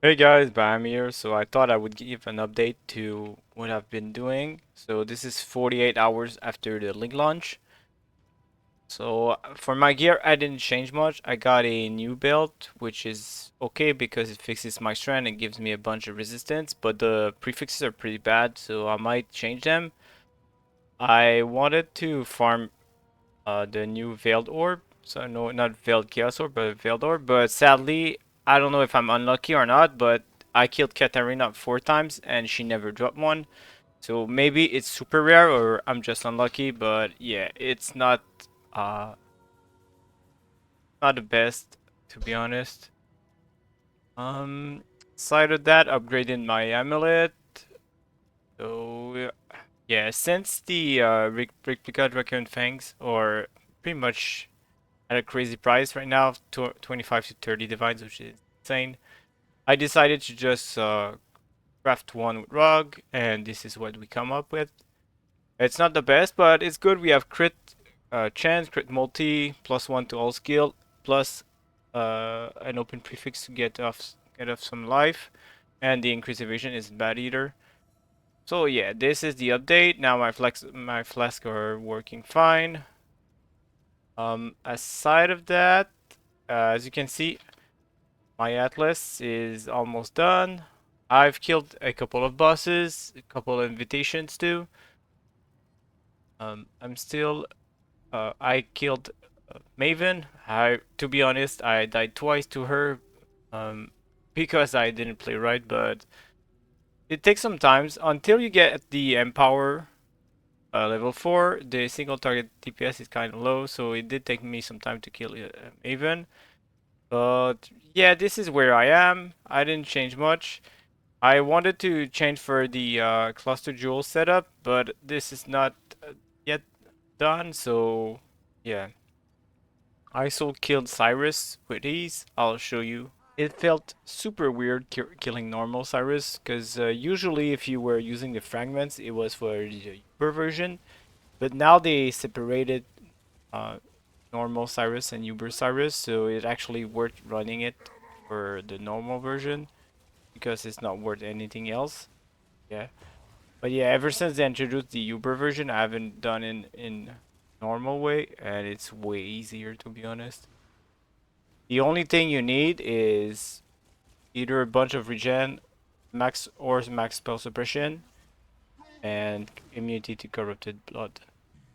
Hey guys, Bam here. So I thought I would give an update to what I've been doing. So this is 48 hours after the link launch. So for my gear, I didn't change much. I got a new belt, which is okay because it fixes my strength and gives me a bunch of resistance, but the prefixes are pretty bad, so I might change them. I wanted to farm the new Veiled Orb. So no, not Veiled Chaos Orb, but Veiled Orb. But sadly, I don't know if I'm unlucky or not, but I killed Katarina 4 times and she never dropped one. So maybe it's super rare or I'm just unlucky, but yeah, it's uh not the best to be honest. Um Side of that, upgraded my amulet. So yeah, since the replica Dragon Fangs or pretty much at a crazy price right now, 25 to 30 divines, which is insane. I decided to just craft one with Rug, and this is what we come up with. It's not the best, but it's good. We have crit chance, crit multi, +1 to all skill, plus an open prefix to get off some life, and the increased evasion isn't bad either. So yeah, this is the update. Now my flask are working fine. Aside of that, as you can see, my atlas is almost done. I've killed a couple of bosses, a couple of invitations too. I'm still. I killed Maven. To be honest, I died twice to her, um, because I didn't play right. But it takes some time until you get the Empower level 4. The single target DPS is kind of low, so it did take me some time to kill Maven. But yeah, this is where I am. I didn't change much. I wanted to change for the cluster jewel setup, but this is not yet done, so yeah. I also killed Sirus with ease. I'll show you. It felt super weird killing normal Sirus, because usually if you were using the fragments, it was for the Uber version, but now they separated uh, normal Sirus and Uber Sirus, so it actually worth running it for the normal version, because it's not worth anything else. Yeah. But yeah, ever since they introduced the Uber version, I haven't done in normal way, and it's way easier to be honest. The only thing you need is either a bunch of regen, max or max spell suppression, and immunity to corrupted blood,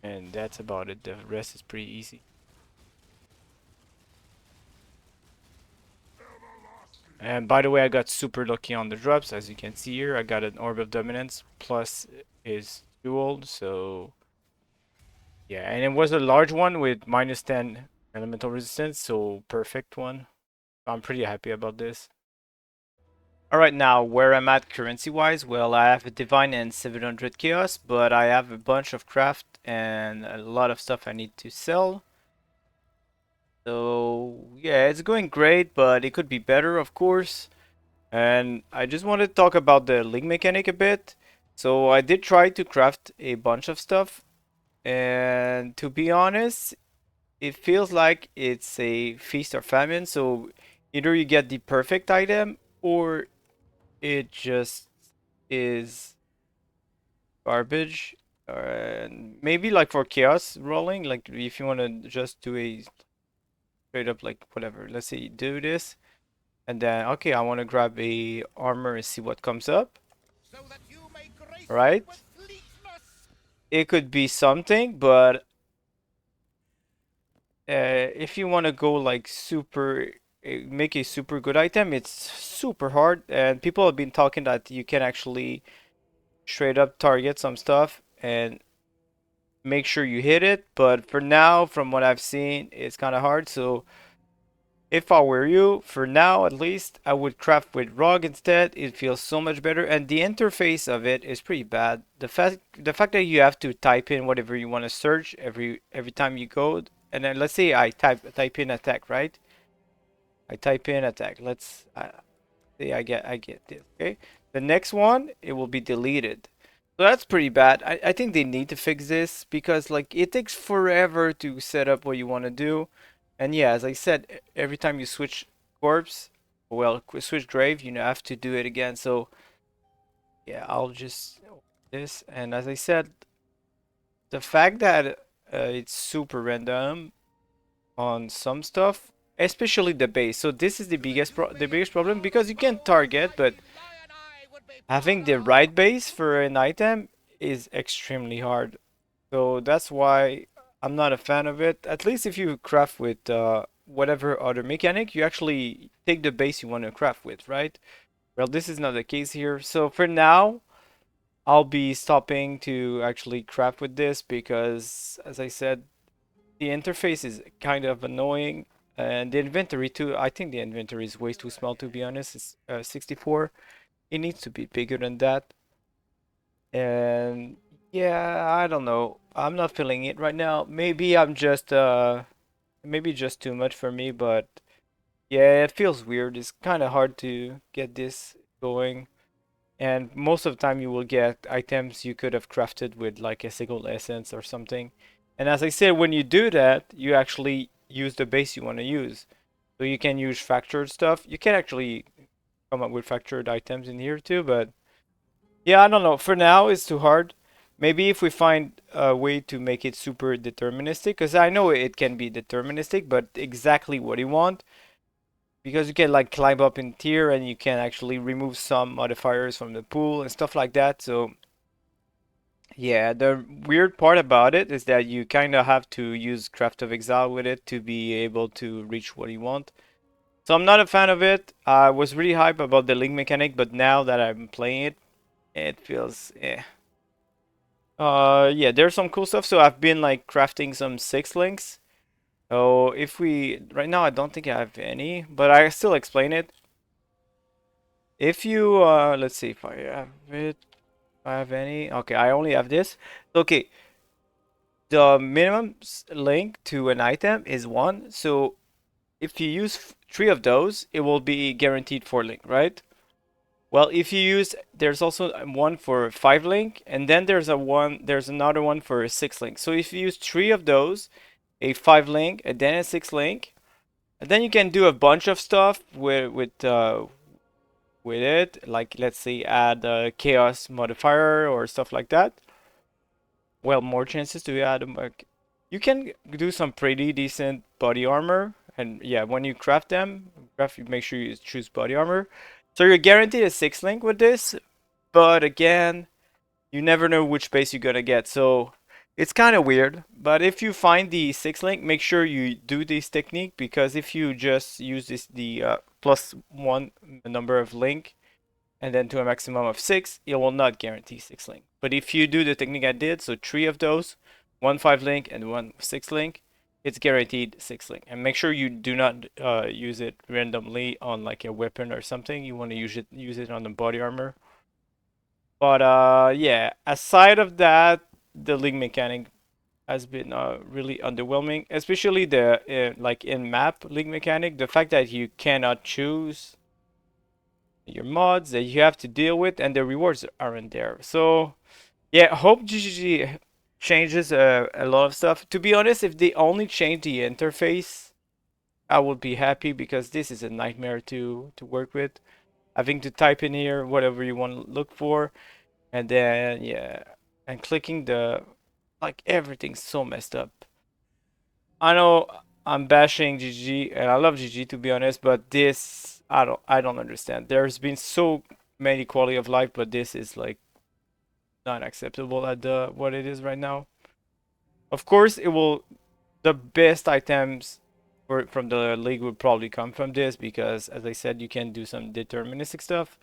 and that's about it. The rest is pretty easy. And by the way, I got super lucky on the drops, as you can see here. I got an Orb of Dominance plus is dual, so yeah, and it was a large one with -10 elemental resistance, so perfect one. I'm pretty happy about this. Alright, now where I'm at currency wise, well, I have a divine and 700 chaos, but I have a bunch of craft and a lot of stuff I need to sell. So yeah, it's going great, but it could be better, of course. And I just want to talk about the link mechanic a bit. So I did try to craft a bunch of stuff, and to be honest, it feels like it's a feast or famine. So either you get the perfect item or it just is garbage. And maybe like for chaos rolling, like if you want to just do a straight up like whatever, let's say you do this and then okay, I want to grab a armor and see what comes up, right? It could be something, but if you want to go like super make a super good item, it's super hard, and people have been talking that you can actually straight up target some stuff and make sure you hit it, but for now from what I've seen it's kind of hard. So if I were you, for now at least, I would craft with ROG instead. It feels so much better, and the interface of it is pretty bad. The fact that you have to type in whatever you want to search every time you go, and then let's say I type in attack, right? I type in attack. Let's say I get this. Okay, the next one it will be deleted. So that's pretty bad. I think they need to fix this because like it takes forever to set up what you want to do. And yeah, as I said, every time you switch corpse, well, switch grave, you have to do it again. So yeah, I'll just this. And as I said, the fact that it's super random on some stuff, especially the base. So this is the biggest problem because you can target, but having the right base for an item is extremely hard. So that's why I'm not a fan of it. At least if you craft with whatever other mechanic, you actually take the base you want to craft with, right? Well, this is not the case here. So for now, I'll be stopping to actually craft with this because, as I said, the interface is kind of annoying. And the inventory too, I think the inventory is way too small to be honest. It's 64. It needs to be bigger than that. And yeah, I don't know. I'm not feeling it right now. Maybe I'm just maybe just too much for me, but yeah, it feels weird. It's kind of hard to get this going. And most of the time you will get items you could have crafted with like a single essence or something. And as I said, when you do that, you actually use the base you want to use. So you can use fractured stuff. You can actually come up with fractured items in here too, but yeah, I don't know. For now, it's too hard. Maybe if we find a way to make it super deterministic, because I know it can be deterministic, but exactly what you want, because you can like climb up in tier and you can actually remove some modifiers from the pool and stuff like that. So yeah, the weird part about it is that you kind of have to use Craft of Exile with it to be able to reach what you want. So I'm not a fan of it. I was really hyped about the link mechanic, but now that I'm playing it, it feels eh. Yeah, there's some cool stuff. So I've been like crafting some six links. So if we right now, I don't think I have any, but I still explain it. If you let's see if I have it. If I have any. Okay, I only have this. Okay, the minimum link to an item is one. So if you use three of those, it will be guaranteed four link, right? Well, if you use, there's also one for 5 link, and then there's another one for 6 link. So if you use three of those, a 5 link, and then a 6 link, and then you can do a bunch of stuff with it, like let's say add a chaos modifier or stuff like that. Well, more chances to add you can do some pretty decent body armor, and yeah, when you craft them, make sure you choose body armor. So you're guaranteed a 6 link with this, but again, you never know which base you're gonna get. So it's kind of weird. But if you find the 6 link, make sure you do this technique, because if you just use this the plus one number of link and then to a maximum of 6, it will not guarantee 6 link. But if you do the technique I did, so 3 of those, one 5 link and one 6 link, it's guaranteed 6 link. And make sure you do not use it randomly on like a weapon or something. You want to use it on the body armor. But yeah, aside of that, the link mechanic has been really underwhelming, especially the like in map link mechanic. The fact that you cannot choose your mods that you have to deal with, and the rewards aren't there. So yeah, hope GGG changes a lot of stuff. To be honest, if they only change the interface, I would be happy, because this is a nightmare to work with. Having to type in here whatever you want to look for, and then yeah, and clicking the like everything's so messed up. I know I'm bashing GG, and I love GG to be honest, but this I don't understand. There's been so many quality of life, but this is like not acceptable at the what it is right now. Of course, it will the best items from the league would probably come from this, because as I said, you can do some deterministic stuff.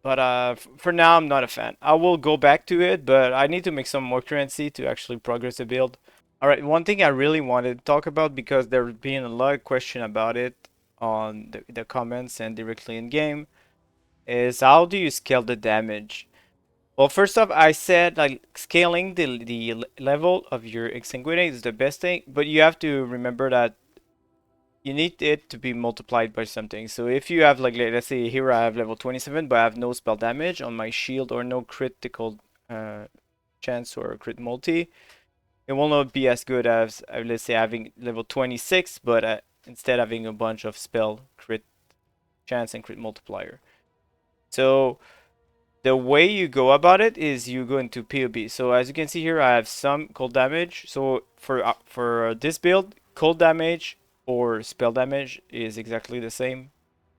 But for now, I'm not a fan. I will go back to it, but I need to make some more currency to actually progress the build. All right, one thing I really wanted to talk about, because there's been a lot of question about it on the comments and directly in game, is how do you scale the damage? Well, first off, I said like scaling the level of your Exsanguinate is the best thing, but you have to remember that you need it to be multiplied by something. So if you have like let's say here I have level 27, but I have no spell damage on my shield or no critical chance or crit multi, it will not be as good as let's say having level 26, but instead having a bunch of spell crit chance and crit multiplier. So the way you go about it is you go into PoB. So as you can see here, I have some cold damage. So for this build, cold damage or spell damage is exactly the same.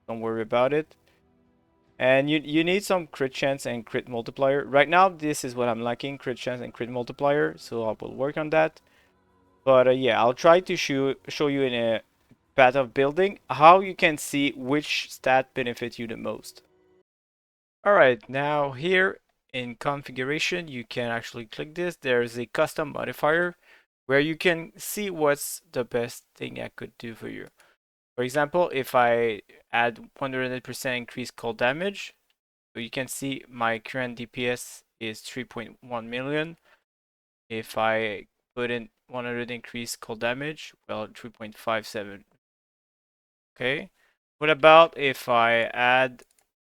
Don't worry about it. And you need some crit chance and crit multiplier. Right now, this is what I'm lacking, crit chance and crit multiplier. So I will work on that. But yeah, I'll try to show you in a path of building how you can see which stat benefits you the most. Alright, now here in configuration, you can actually click this. There's a custom modifier where you can see what's the best thing I could do for you. For example, if I add 100% increased cold damage, so you can see my current DPS is 3.1 million. If I put in 100 increased cold damage, well, 3.57. Okay. What about if I add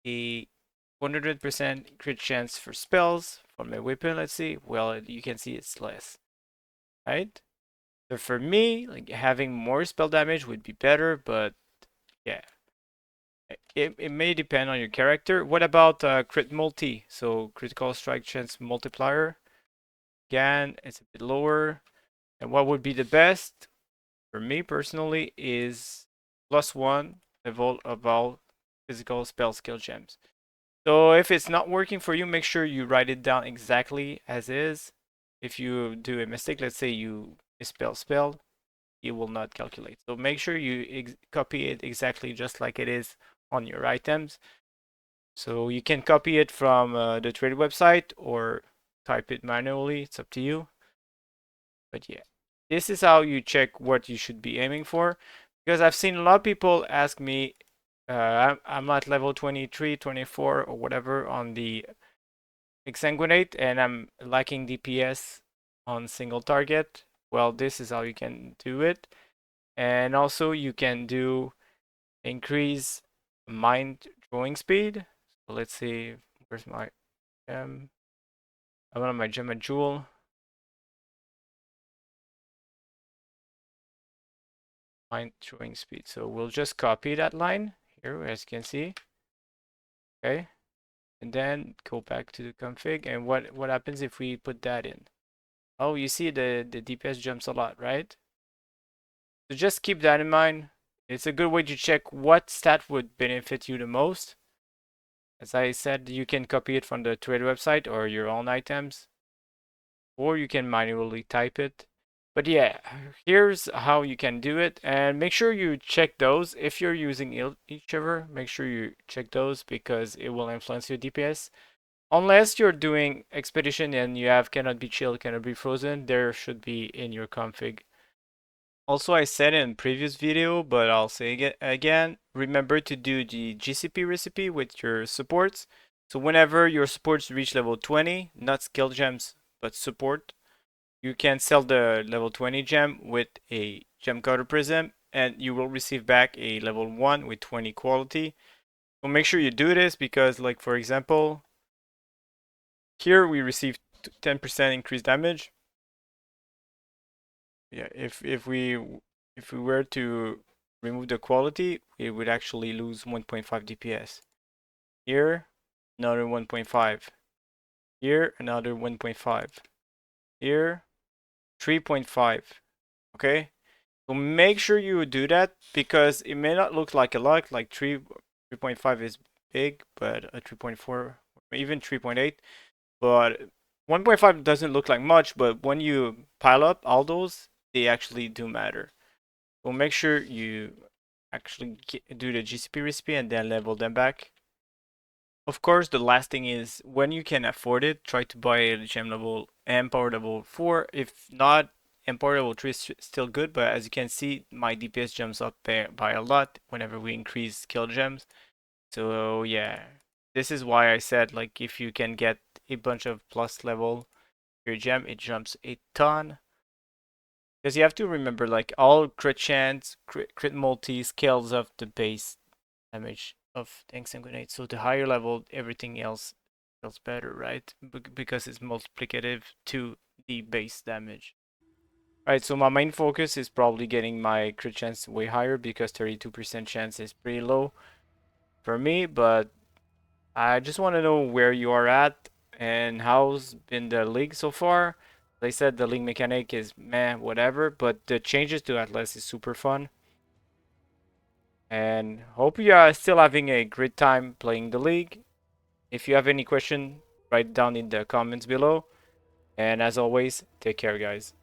a 100% crit chance for spells for my weapon? Let's see. Well, you can see it's less, right? So for me, like having more spell damage would be better, but yeah, it may depend on your character. What about crit multi? So critical strike chance multiplier. Again, it's a bit lower. And what would be the best for me personally is +1 level of all physical spell skill gems. So if it's not working for you, make sure you write it down exactly as is. If you do a mistake, let's say you misspell spell, it will not calculate. So make sure you copy it exactly just like it is on your items. So you can copy it from the trade website or type it manually. It's up to you. But yeah, this is how you check what you should be aiming for. Because I've seen a lot of people ask me, I'm at level 23, 24 or whatever on the Exsanguinate and I'm lacking DPS on single target. Well, this is how you can do it. And also you can do increase mind drawing speed. So let's see, where's my gem? I want my gem and jewel. Mind drawing speed. So we'll just copy that line here, as you can see. Okay. And then go back to the config. And what happens if we put that in? Oh, you see the DPS jumps a lot, right? So just keep that in mind. It's a good way to check what stat would benefit you the most. As I said, you can copy it from the trade website or your own items, or you can manually type it. But yeah, here's how you can do it, and make sure you check those. If you're using each other, make sure you check those because it will influence your DPS. Unless you're doing expedition and you have cannot be chilled, cannot be frozen, there should be in your config. Also, I said in previous video, but I'll say it again, remember to do the GCP recipe with your supports. So whenever your supports reach level 20, not skill gems, but support, you can sell the level 20 gem with a gem cutter prism and you will receive back a level 1 with 20 quality. So make sure you do this because, like, for example, here we received 10% increased damage. Yeah, if we were to remove the quality, we would actually lose 1.5 DPS. Here, another 1.5. Here, another 1.5. Here, 3.5. Okay? So make sure you do that because it may not look like a lot, like 3.5 is big, but a 3.4, even 3.8, but 1.5 doesn't look like much, but when you pile up all those, they actually do matter. So make sure you actually do the GCP recipe and then level them back. Of course, the last thing is when you can afford it, try to buy a gem level and power level 4. If not, Empower level 3 is still good, but as you can see, my DPS jumps up by a lot whenever we increase skill gems. So yeah, this is why I said, like, if you can get a bunch of plus level your gem, it jumps a ton. Because you have to remember, like, all crit chance, crit multi scales of the base damage of the Exsanguinate. So the higher level, everything else feels better, right? Because it's multiplicative to the base damage. Right, so my main focus is probably getting my crit chance way higher because 32% chance is pretty low. for me, but I just want to know where you are at and how's been the league so far. They said the league mechanic is meh, whatever, but the changes to Atlas is super fun. And hope you are still having a great time playing the league. If you have any question, write down in the comments below. And as always, take care, guys.